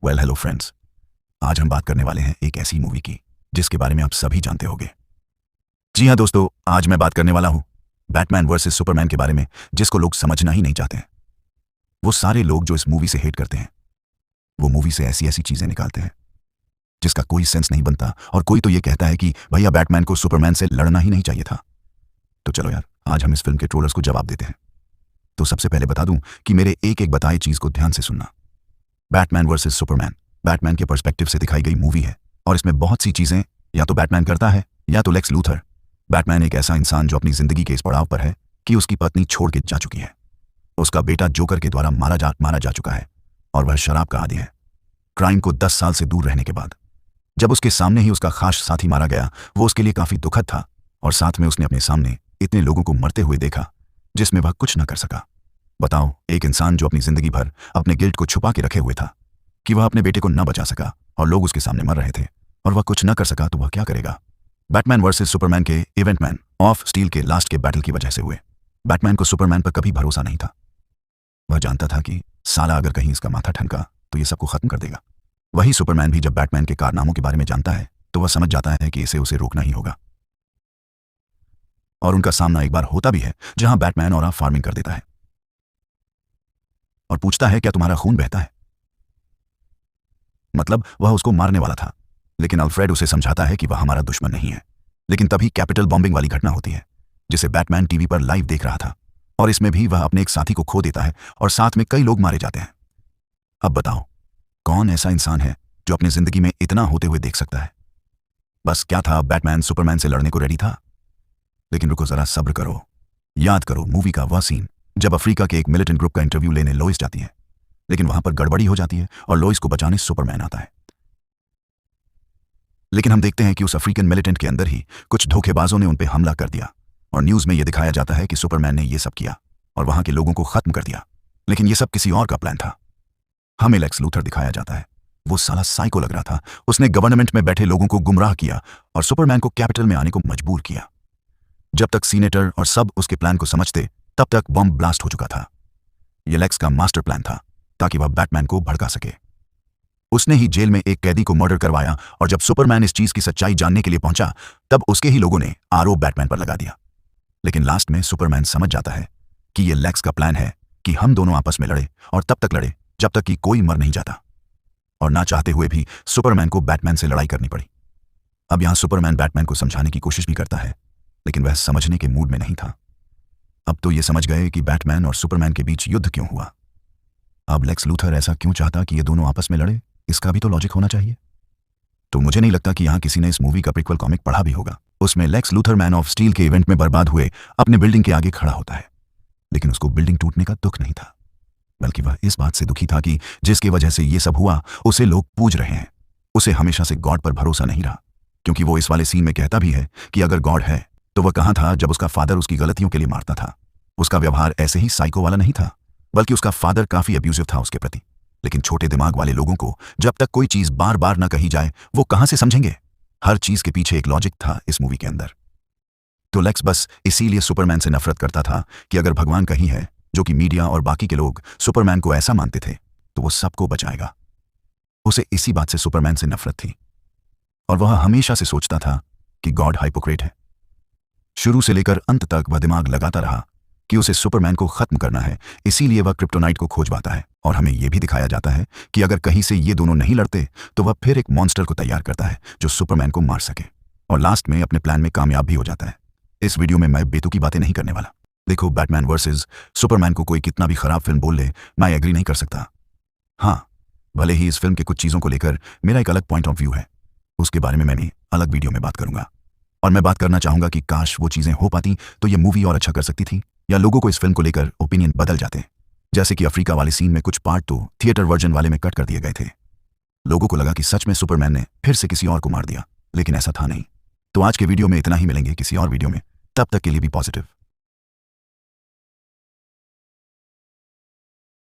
Hello friends. आज हम बात करने वाले हैं एक ऐसी मूवी की जिसके बारे में आप सभी जानते होंगे। जी हाँ दोस्तों, आज मैं बात करने वाला हूं बैटमैन वर्सेस सुपरमैन के बारे में, जिसको लोग समझना ही नहीं चाहते हैं। वो सारे लोग जो इस मूवी से हेट करते हैं, वो मूवी से ऐसी ऐसी चीजें निकालते हैं जिसका कोई सेंस नहीं बनता, और कोई तो ये कहता है कि भैया बैटमैन को सुपरमैन से लड़ना ही नहीं चाहिए था। तो चलो यार, आज हम इस फिल्म के ट्रोलर्स को जवाब देते हैं। तो सबसे पहले बता दूं कि मेरे एक एक बताए चीज को ध्यान से सुनना। बैटमैन वर्सेस सुपरमैन बैटमैन के पर्सपेक्टिव से दिखाई गई मूवी है, और इसमें बहुत सी चीजें या तो बैटमैन करता है या तो लेक्स लूथर। बैटमैन एक ऐसा इंसान जो अपनी जिंदगी के इस पड़ाव पर है कि उसकी पत्नी छोड़ के जा चुकी है, उसका बेटा जोकर के द्वारा मारा जा चुका है, और वह शराब का आदी है। क्राइम को 10 साल से दूर रहने के बाद जब उसके सामने ही उसका खास साथी मारा गया, वो उसके लिए काफी दुखद था, और साथ में उसने अपने सामने इतने लोगों को मरते हुए देखा जिसमें वह कुछ न कर सका। बताओ, एक इंसान जो अपनी जिंदगी भर अपने गिल्ट को छुपा के रखे हुए था कि वह अपने बेटे को न बचा सका और लोग उसके सामने मर रहे थे, और वह कुछ न कर सका, तो वह क्या करेगा। बैटमैन वर्सेस सुपरमैन के इवेंट मैन ऑफ स्टील के लास्ट के बैटल की वजह से हुए। बैटमैन को सुपरमैन पर कभी भरोसा नहीं था। वह जानता था कि साला अगर कहीं इसका माथा ठनका तो ये सबको खत्म कर देगा। वही सुपरमैन भी जब बैटमैन के कारनामों के बारे में जानता है तो वह समझ जाता है कि इसे उसे रोकना ही होगा। और उनका सामना एक बार होता भी है जहां बैटमैन और फार्मिंग कर देता है और पूछता है क्या तुम्हारा खून बहता है। मतलब वह उसको मारने वाला था, लेकिन अल्फ्रेड उसे समझाता है कि वह हमारा दुश्मन नहीं है। लेकिन तभी कैपिटल बॉम्बिंग वाली घटना होती है जिसे बैटमैन टीवी पर लाइव देख रहा था, और इसमें भी वह अपने एक साथी को खो देता है और साथ में कई लोग मारे जाते हैं। अब बताओ, कौन ऐसा इंसान है जो अपनी जिंदगी में इतना होते हुए देख सकता है। बस क्या था, बैटमैन सुपरमैन से लड़ने को रेडी था। लेकिन रुको जरा, सब्र करो। याद करो मूवी का वह सीन जब अफ्रीका के एक मिलिटेंट ग्रुप का इंटरव्यू लेने लोइस जाती है, लेकिन वहां पर गड़बड़ी हो जाती है और लोइस को बचाने सुपरमैन आता है। लेकिन हम देखते हैं कि उस अफ्रीकन मिलिटेंट के अंदर ही कुछ धोखेबाजों ने उन पर हमला कर दिया, और न्यूज में यह दिखाया जाता है कि सुपरमैन ने यह सब किया और वहां के लोगों को खत्म कर दिया। लेकिन यह सब किसी और का प्लान था। हमें लेक्स लूथर दिखाया जाता है। वो साला साइको लग रहा था। उसने गवर्नमेंट में बैठे लोगों को गुमराह किया और सुपरमैन को कैपिटल में आने को मजबूर किया। जब तक सीनेटर और सब उसके प्लान को समझते, तब तक बॉम्ब ब्लास्ट हो चुका था। यह लेक्स का मास्टर प्लान था ताकि वह बैटमैन को भड़का सके। उसने ही जेल में एक कैदी को मर्डर करवाया, और जब सुपरमैन इस चीज की सच्चाई जानने के लिए पहुंचा, तब उसके ही लोगों ने आरोप बैटमैन पर लगा दिया। लेकिन लास्ट में सुपरमैन समझ जाता है कि यह लेक्स का प्लान है कि हम दोनों आपस में लड़े, और तब तक लड़े जब तक कि कोई मर नहीं जाता। और ना चाहते हुए भी सुपरमैन को बैटमैन से लड़ाई करनी पड़ी। अब यहां सुपरमैन बैटमैन को समझाने की कोशिश भी करता है, लेकिन वह समझने के मूड में नहीं था। अब तो ये समझ गए कि बैटमैन और सुपरमैन के बीच युद्ध क्यों हुआ। अब लेक्स लूथर ऐसा क्यों चाहता कि ये दोनों आपस में लड़े, इसका भी तो लॉजिक होना चाहिए। तो मुझे नहीं लगता कि यहां किसी ने इस मूवी का प्रीक्वल कॉमिक पढ़ा भी होगा। उसमें Lex Luthor man of steel के इवेंट में बर्बाद हुए अपने बिल्डिंग के आगे खड़ा होता है, लेकिन उसको बिल्डिंग टूटने का दुख नहीं था, बल्कि वह इस बात से दुखी था कि जिसकी वजह से ये सब हुआ उसे लोग पूज रहे हैं। उसे हमेशा से गॉड पर भरोसा नहीं रहा, क्योंकि वो इस वाले सीन में कहता भी है कि अगर गॉड है तो वह कहां था जब उसका फादर उसकी गलतियों के लिए मारता था। उसका व्यवहार ऐसे ही साइको वाला नहीं था, बल्कि उसका फादर काफी अब्यूजिव था उसके प्रति। लेकिन छोटे दिमाग वाले लोगों को जब तक कोई चीज बार बार न कही जाए, वो कहां से समझेंगे। हर चीज के पीछे एक लॉजिक था इस मूवी के अंदर। तो लेक्स बस इसीलिए सुपरमैन से नफरत करता था कि अगर भगवान कहीं है, जो कि मीडिया और बाकी के लोग सुपरमैन को ऐसा मानते थे, तो वो सबको बचाएगा। उसे इसी बात से सुपरमैन से नफरत थी, और वह हमेशा से सोचता था कि गॉड हाइपोक्रेट है। शुरू से लेकर अंत तक वह दिमाग लगाता रहा कि उसे सुपरमैन को खत्म करना है, इसीलिए वह क्रिप्टोनाइट को खोजवाता है। और हमें यह भी दिखाया जाता है कि अगर कहीं से ये दोनों नहीं लड़ते, तो वह फिर एक मॉन्स्टर को तैयार करता है जो सुपरमैन को मार सके, और लास्ट में अपने प्लान में कामयाब भी हो जाता है। इस वीडियो में मैं बेतुकी बातें नहीं करने वाला। देखो, बैटमैन वर्सेस सुपरमैन को कोई कितना भी खराब फिल्म बोल ले, मैं एग्री नहीं कर सकता। हाँ, भले ही इस फिल्म के कुछ चीजों को लेकर मेरा एक अलग पॉइंट ऑफ व्यू है, उसके बारे में मैं भी अलग वीडियो में बात करूंगा। और मैं बात करना चाहूंगा कि काश वो चीजें हो पाती तो ये मूवी और अच्छा कर सकती थी, या लोगों को इस फिल्म को लेकर ओपिनियन बदल जाते। जैसे कि अफ्रीका वाले सीन में कुछ पार्ट तो थिएटर वर्जन वाले में कट कर दिए गए थे। लोगों को लगा कि सच में सुपरमैन ने फिर से किसी और को मार दिया, लेकिन ऐसा था नहीं। तो आज के वीडियो में इतना ही, मिलेंगे किसी और वीडियो में। तब तक के लिए भी पॉजिटिव।